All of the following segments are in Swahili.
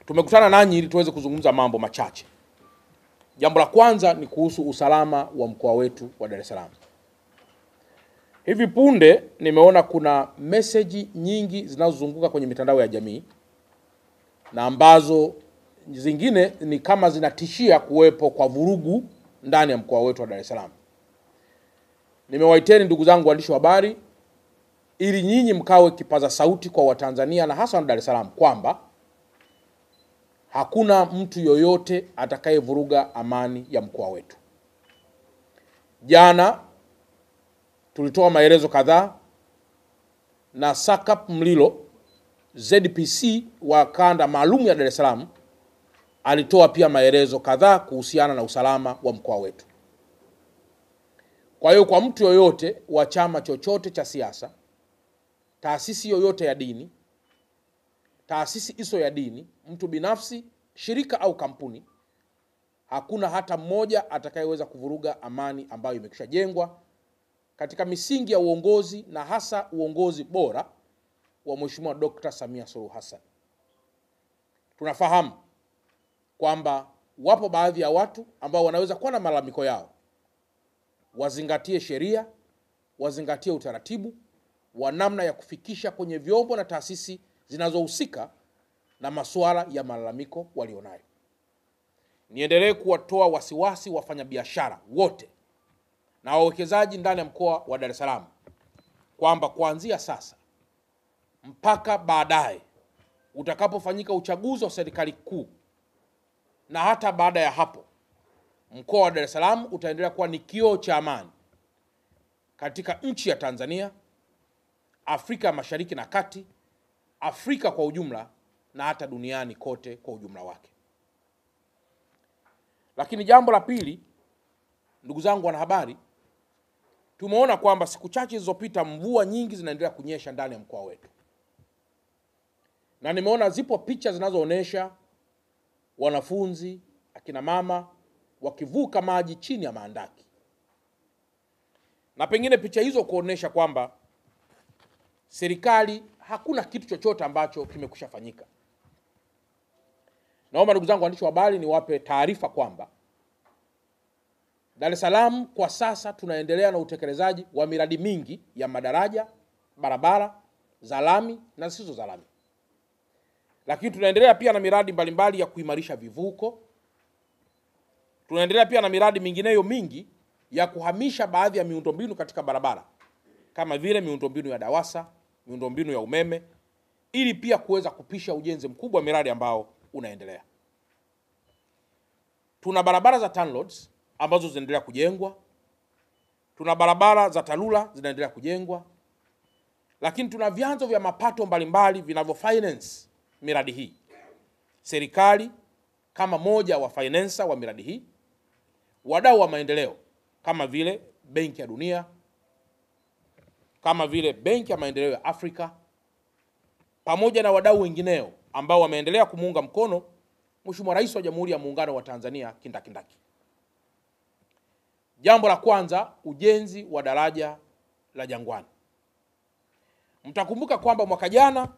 Tumekutana nanyi ili tuweze kuzungumza mambo machache. Jambo la kwanza ni kuhusu usalama wa mkoa wetu wa Dar es Salaam. Hivi punde nimeona kuna message nyingi zinazozunguka kwenye mitandao ya jamii na ambazo zingine ni kama zinatishia kuwepo kwa vurugu ndani ya mkoa wetu wa Dar es Salaam. Nimewaiteni ndugu zangu waandishi wa habari ili nyinyi mkawe kipaza sauti kwa Watanzania na hasa wa Dar es Salaam kwamba hakuna mtu yoyote atakayevuruga amani ya mkoa wetu. Jana tulitoa maelezo kadhaa na Sakap Mlilo ZPC wa kanda maalum ya Dar es Salaam alitoa pia maelezo kadhaa kuhusiana na usalama wa mkoa wetu. Kwa hiyo kwa mtu yoyote wa chama chochote cha siasa, taasisi yoyote ya dini, taasisi iso ya dini, mtu binafsi, shirika au kampuni, hakuna hata mmoja atakayeweza kuvuruga amani ambayo imekushajengwa katika misingi ya uongozi na hasa uongozi bora wa Mheshimiwa Dr. Samia Suluhu Hassan. Tunafahamu kwamba wapo baadhi ya watu ambao wanaweza kuwa na malalamiko yao. Wazingatie sheria, wazingatie utaratibu wa namna ya kufikisha kwenye vyombo na taasisi zinazohusika na masuala ya malalamiko walionayo. Niendelee kuwatoa wasiwasi wafanyabiashara wote na wawekezaji ndani ya mkoa wa Dar es Salaam kwamba kuanzia sasa mpaka baadaye utakapofanyika uchaguzi wa serikali kuu na hata baada ya hapo, mkoa wa Dar es Salaam utaendelea kuwa ni kioo cha amani katika nchi ya Tanzania, Afrika Mashariki na Kati, Afrika kwa ujumla na hata duniani kote kwa ujumla wake. Lakini jambo la pili, ndugu zangu wanahabari, tumeona kwamba siku chache zilizopita mvua nyingi zinaendelea kunyesha ndani ya mkoa wetu. Na nimeona zipo picha zinazoonesha wanafunzi, akina mama wakivuka maji chini ya maandaki. Na pengine picha hizo kuonesha kwamba serikali hakuna kitu chochote ambacho kimekushafanyika. Naomba ndugu zangu waandishi wa habari niwape taarifa kwamba Dar es Salaam kwa sasa tunaendelea na utekelezaji wa miradi mingi ya madaraja, barabara za lami na zisizo za lami. Lakini tunaendelea pia na miradi mbalimbali ya kuimarisha vivuko. Tunaendelea pia na miradi mingineyo mingi ya kuhamisha baadhi ya miundombinu katika barabara kama vile miundombinu ya DAWASA, miundombinu ya umeme, ili pia kuweza kupisha ujenzi mkubwa wa miradi ambao unaendelea. Tuna barabara za TANROADS ambazo zinaendelea kujengwa. Tuna barabara za TARURA zinaendelea kujengwa. Lakini tuna vyanzo vya mapato mbalimbali vinavyofinance miradi hii. Serikali kama moja wa financer wa miradi hii, wadau wa maendeleo kama vile Benki ya Dunia, kama vile Benki ya Maendeleo ya Afrika, pamoja na wadau wengineo ambao wameendelea kumuunga mkono Mheshimiwa Rais wa Jamhuri ya Muungano wa Tanzania kindakindaki. Jambo la kwanza, ujenzi wa daraja la Jangwani. Mtakumbuka kwamba mwaka jana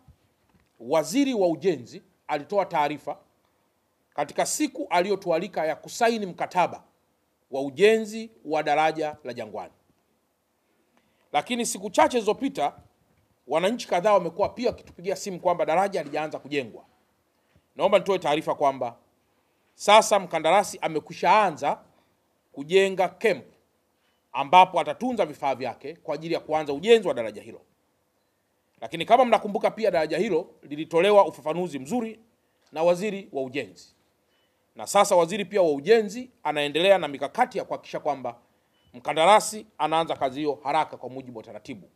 Waziri wa Ujenzi alitoa taarifa katika siku aliyotualika ya kusaini mkataba wa ujenzi wa daraja la Jangwani. Lakini siku chache zilizopita wananchi kadhaa wamekuwa pia wakitupigia simu kwamba daraja halijaanza kujengwa. Naomba nitoe taarifa kwamba sasa mkandarasi amekwishaanza kujenga camp ambapo atatunza vifaa vyake kwa ajili ya kuanza ujenzi wa daraja hilo. Lakini kama mnakumbuka pia daraja hilo lilitolewa ufafanuzi mzuri na Waziri wa Ujenzi. Na sasa waziri pia wa Ujenzi anaendelea na mikakati ya kuhakikisha kwamba mkandarasi anaanza kazi hiyo haraka kwa mujibu wa taratibu.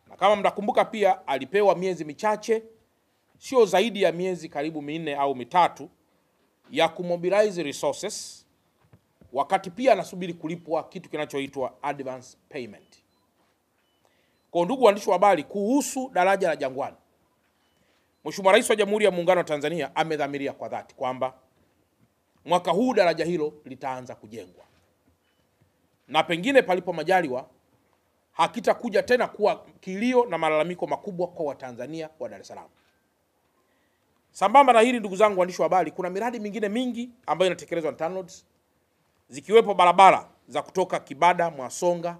Na kama mnakumbuka pia alipewa miezi michache, sio zaidi ya miezi karibu 4 au 3 ya kumobilize resources, wakati pia anasubiri kulipwa kitu kinachoitwa advance payment. Kwa ndugu waandishi wa habari, kuhusu daraja la Jangwani, Mheshimiwa Rais wa Jamhuri ya Muungano wa Tanzania amedhamiria kwa dhati kwamba mwaka huu daraja hilo litaanza kujengwa. Na pengine palipo majaliwa hakitakuja tena kuwa kilio na malalamiko makubwa kwa Watanzania wa Dar es Salaam. Sambamba na hili, ndugu zangu waandishi wa habari, kuna miradi mingine mingi ambayo inatekelezwa na TANROADS, zikiwepo barabara za kutoka Kibada Mwasonga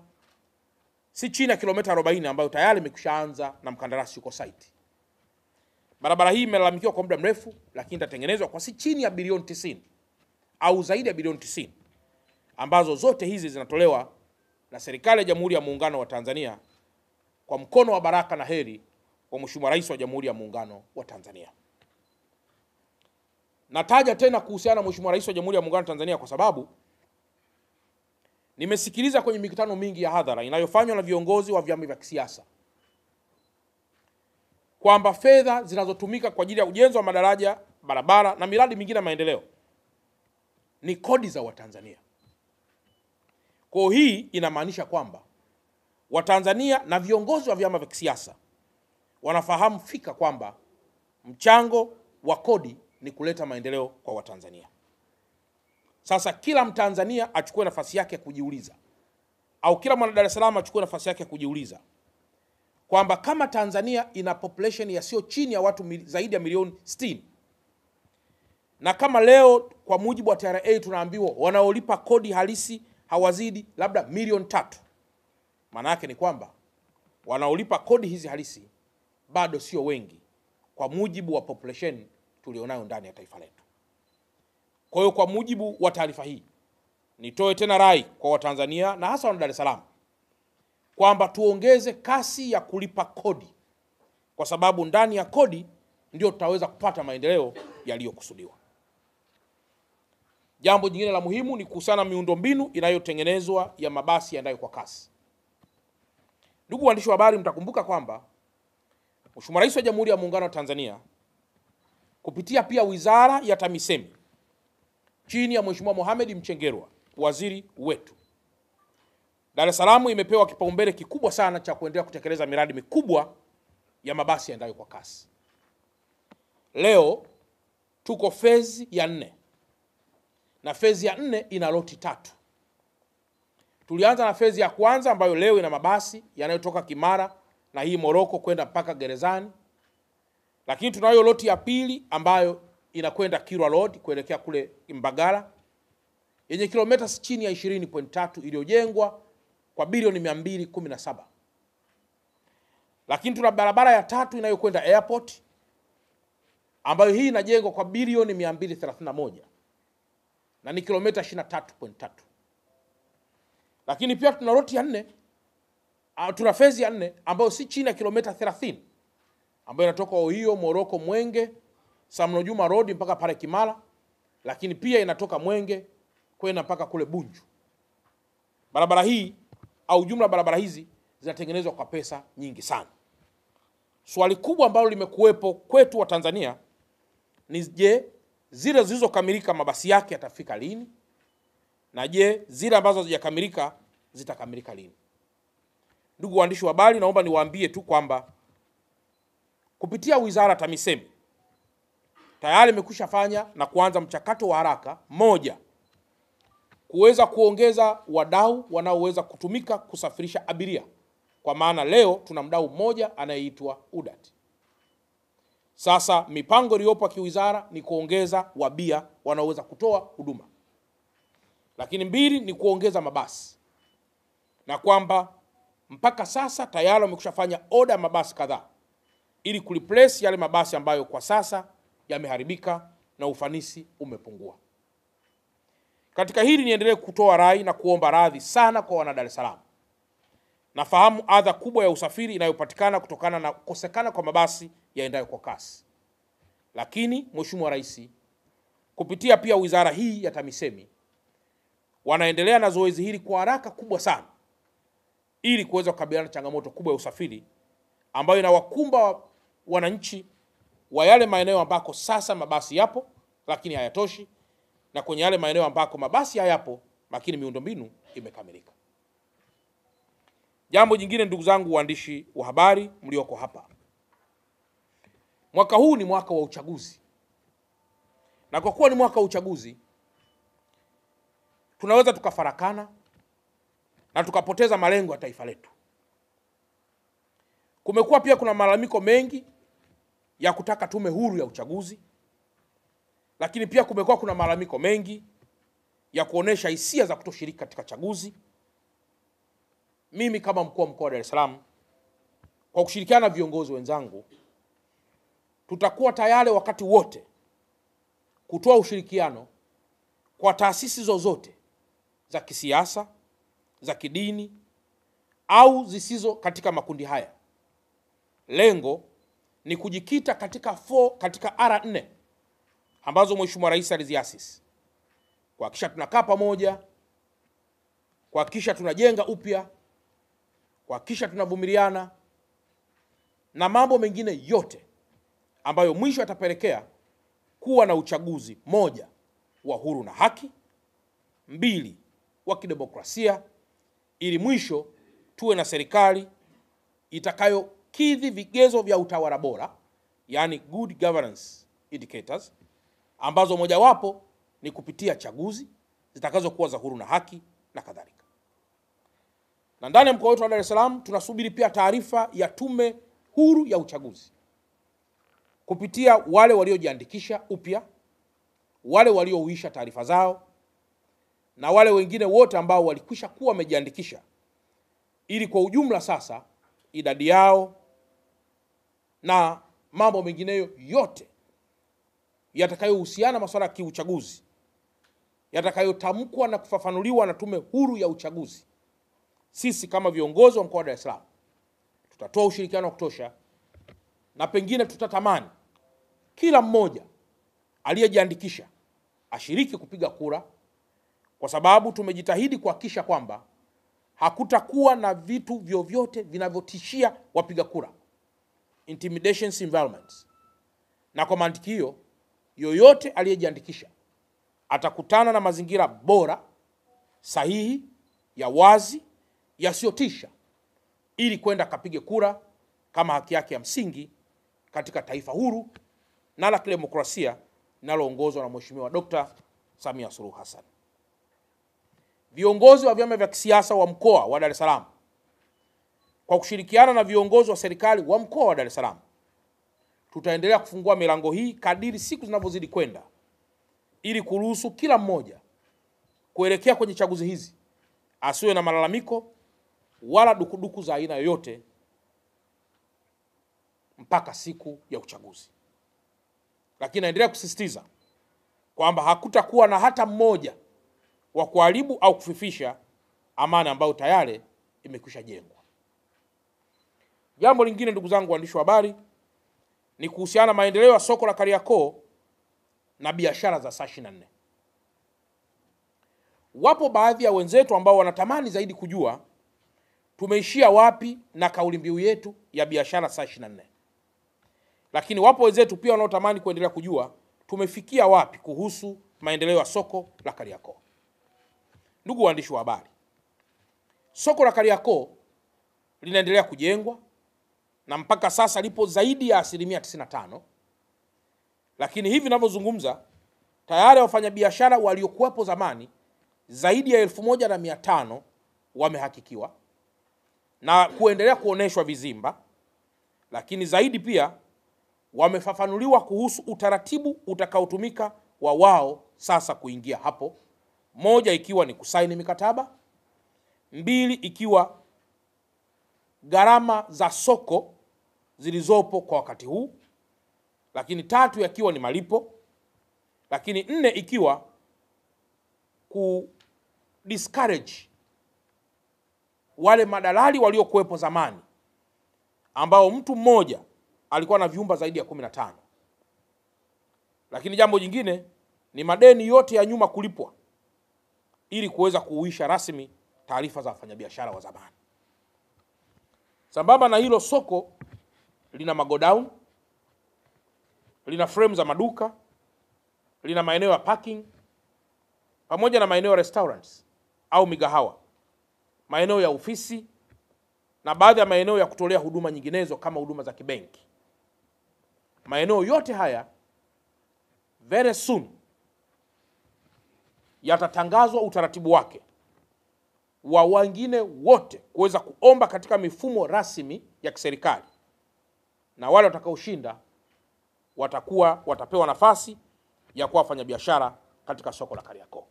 si chini ya kilomita 40 ambayo tayari imekwishaanza na mkandarasi yuko site. Barabara hii imelalamikiwa kwa muda mrefu, lakini itatengenezwa kwa si chini ya bilioni 90 au zaidi ya bilioni 90, ambazo zote hizi zinatolewa na serikali ya Jamhuri ya Muungano wa Tanzania kwa mkono wa baraka na heri wa Mheshimiwa Rais wa Jamhuri ya Muungano wa Tanzania. Nataja tena kuhusiana na Mheshimiwa Rais wa Jamhuri ya Muungano wa Tanzania kwa sababu nimesikiliza kwenye mikutano mingi ya hadhara inayofanywa na viongozi wa vyama vya kisiasa kwamba fedha zinazotumika kwa ajili ya ujenzi wa madaraja, barabara na miradi mingine ya maendeleo ni kodi za Watanzania. Kwa hii inamaanisha kwamba Watanzania na viongozi wa vyama vya kisiasa wanafahamu fika kwamba mchango wa kodi ni kuleta maendeleo kwa Watanzania. Sasa kila Mtanzania achukue nafasi yake kujiuliza, au kila mwana Dar es Salaam achukue nafasi yake kujiuliza kwamba kama Tanzania ina population ya sio chini ya watu zaidi ya milioni 60, na kama leo kwa mujibu wa TRA tunaambiwa wanaolipa kodi halisi hawazidi labda milioni 3, maana yake ni kwamba wanaolipa kodi hizi halisi bado sio wengi kwa mujibu wa population tulionayo ndani ya taifa letu. Kwa hiyo kwa mujibu wa taarifa hii, nitoe tena rai kwa Watanzania na hasa wana Dar es Salaam kwamba tuongeze kasi ya kulipa kodi, kwa sababu ndani ya kodi ndio tutaweza kupata maendeleo yaliyokusudiwa. Jambo jingine la muhimu ni kuhusiana na miundombinu inayotengenezwa ya mabasi yaendayo kwa kasi. Ndugu waandishi wa habari, mtakumbuka kwamba Mheshimiwa Rais wa Jamhuri ya Muungano wa Tanzania kupitia pia Wizara ya TAMISEMI chini ya Mheshimiwa Mohamed Mchengerwa, waziri wetu, Dar es Salaam imepewa kipaumbele kikubwa sana cha kuendelea kutekeleza miradi mikubwa ya mabasi yaendayo kwa kasi. Leo tuko phase ya 4. Na phase ya 4 ina loti 3. Tulianza na phase ya kwanza ambayo leo ina mabasi yanayotoka Kimara na hii Moroko kwenda mpaka Gerezani. Lakini tunayo loti ya pili ambayo inakwenda Kilwa Road kuelekea kule Mbagala yenye kilomita chini ya 20.3 iliyojengwa kwa bilioni 217. Lakini tuna barabara ya 3 inayokwenda airport ambayo hii inajengwa kwa bilioni 231 na ni kilomita 23.3. Lakini pia tuna loti ya 4, tuna phase ya 4 ambayo si chini ya kilomita 30 ambayo inatoka Ohio, Moroko, Mwenge, Samno Juma Road mpaka pale Kimara, lakini pia inatoka Mwenge kwenda mpaka kule Bunju. Barabara hii au jumla barabara hizi zinatengenezwa kwa pesa nyingi sana. Swali kubwa ambalo limekuwepo kwetu wa Tanzania ni je, zile zilizokamilika mabasi yake yatafika lini? Na je, zile ambazo hazijakamilika zitakamilika lini? Ndugu waandishi wa habari, naomba niwaambie tu kwamba kupitia Wizara TAMISEMI tayari imekwisha fanya na kuanza mchakato wa haraka moja, kuweza kuongeza wadau wanaoweza kutumika kusafirisha abiria. Kwa maana leo tuna mdau mmoja anayeitwa UDAT. Sasa mipango iliyopo kiwizara ni kuongeza wabia wanaoweza kutoa huduma. Lakini 2 ni kuongeza mabasi. Na kwamba mpaka sasa tayari wamekushafanya order mabasi kadhaa ili kureplace yale mabasi ambayo kwa sasa yameharibika na ufanisi umepungua. Katika hili niendelee kutoa rai na kuomba radhi sana kwa wana Dar es Salaam. Nafahamu adha kubwa ya usafiri inayopatikana kutokana na kukosekana kwa mabasi yaendayo kwa kasi. Lakini Mheshimiwa Rais kupitia pia wizara hii ya TAMISEMI wanaendelea na zoezi hili kwa haraka kubwa sana ili kuweza kukabiliana na changamoto kubwa ya usafiri ambayo inawakumba wananchi wa yale maeneo ambako sasa mabasi yapo lakini hayatoshi, na kwenye yale maeneo ambako mabasi hayapo lakini miundombinu imekamilika. Jambo jingine, ndugu zangu waandishi wa habari mlioko hapa, mwaka huu ni mwaka wa uchaguzi. Na kwa kuwa ni mwaka wa uchaguzi, tunaweza tukafarakana na tukapoteza malengo ya taifa letu. Kumekuwa pia kuna malalamiko mengi ya kutaka tume huru ya uchaguzi, lakini pia kumekuwa kuna malalamiko mengi ya kuonesha hisia za kutoshiriki katika chaguzi. Mimi kama mkuu wa mkoa wa Dar es Salaam, kwa kushirikiana na viongozi wenzangu, tutakuwa tayari wakati wote kutoa ushirikiano kwa taasisi zozote za kisiasa, za kidini au zisizo katika makundi haya. Lengo ni kujikita katika R4 ambazo Mheshimiwa Rais aliziasisi. Kuhakikisha tunakaa pamoja, kuhakikisha tunajenga upya, kuhakikisha tunavumiliana na mambo mengine yote ambayo mwisho atapelekea kuwa na uchaguzi, moja, wa huru na haki; mbili, wa kidemokrasia, ili mwisho tuwe na serikali itakayokidhi vigezo vya utawala bora, yani good governance indicators, ambazo mojawapo ni kupitia chaguzi zitakazokuwa za huru na haki na kadhalika. Na ndani ya mkoa wetu wa Dar es Salaam tunasubiri pia taarifa ya tume huru ya uchaguzi kupitia wale waliojiandikisha upya, wale waliouisha taarifa zao, na wale wengine wote ambao walikwisha kuwa wamejiandikisha, ili kwa ujumla sasa idadi yao na mambo mengineyo yote yatakayohusiana masuala ya kiuchaguzi yatakayotamkwa na kufafanuliwa na tume huru ya uchaguzi. Sisi kama viongozi wa mkoa wa Dar es Salaam tutatoa ushirikiano wa kutosha, na pengine tutatamani kila mmoja aliyejiandikisha ashiriki kupiga kura, kwa sababu tumejitahidi kuhakikisha kwamba hakutakuwa na vitu vyovyote vinavyotishia wapiga kura, intimidations environments. Na kwa mantiki hiyo, yoyote aliyejiandikisha atakutana na mazingira bora, sahihi, ya wazi, yasiyotisha, ili kwenda kapige kura kama haki yake ya msingi katika taifa huru na la kidemokrasia linaloongozwa na Mheshimiwa Dr. Samia Suluhu Hassan. Viongozi wa vyama vya kisiasa wa mkoa wa Dar es Salaam, kwa kushirikiana na viongozi wa serikali wa mkoa wa Dar es Salaam, tutaendelea kufungua milango hii kadiri siku zinavyozidi kwenda, ili kuruhusu kila mmoja kuelekea kwenye chaguzi hizi asiwe na malalamiko wala dukuduku za aina yoyote mpaka siku ya uchaguzi. Lakini naendelea kusisitiza kwamba hakutakuwa na hata mmoja wa kuharibu au kufifisha amani ambayo tayari imekwisha jengwa. Jambo lingine, ndugu zangu waandishi wa habari, ni kuhusiana na maendeleo ya soko la Kariakoo na biashara za saa 24. Wapo baadhi ya wenzetu ambao wanatamani zaidi kujua tumeishia wapi na kauli mbiu yetu ya biashara saa 24. Lakini wapo wenzetu pia wanaotamani kuendelea kujua tumefikia wapi kuhusu maendeleo ya soko la Kariakoo. Ndugu waandishi wa habari, soko la Kariakoo linaendelea kujengwa na mpaka sasa lipo zaidi ya 95%. Lakini hivi ninavyozungumza tayari wafanyabiashara waliokuwepo zamani zaidi ya 1500 wamehakikiwa na kuendelea kuoneshwa vizimba, lakini zaidi pia wamefafanuliwa kuhusu utaratibu utakaotumika wa wao sasa kuingia hapo, moja ikiwa ni kusaini mikataba, mbili ikiwa gharama za soko zilizopo kwa wakati huu, lakini tatu yakiwa ni malipo, lakini nne ikiwa discourage wale madalali waliokuwepo zamani ambao mtu mmoja alikuwa na vyumba zaidi ya 15. Lakini jambo jingine ni madeni yote ya nyuma kulipwa ili kuweza kuuisha rasmi taarifa za wafanyabiashara wa zamani. Sambamba na hilo, soko lina magodown, lina frame za maduka, lina maeneo ya parking, pamoja na maeneo ya restaurants au migahawa, maeneo ya ofisi na baadhi ya maeneo ya kutolea huduma nyinginezo kama huduma za kibenki. Maeneo yote haya very soon yatatangazwa utaratibu wake wa wengine wote kuweza kuomba katika mifumo rasmi ya kiserikali, na wale watakaoshinda watapewa nafasi ya kuwa wafanyabiashara katika soko la Kariakoo.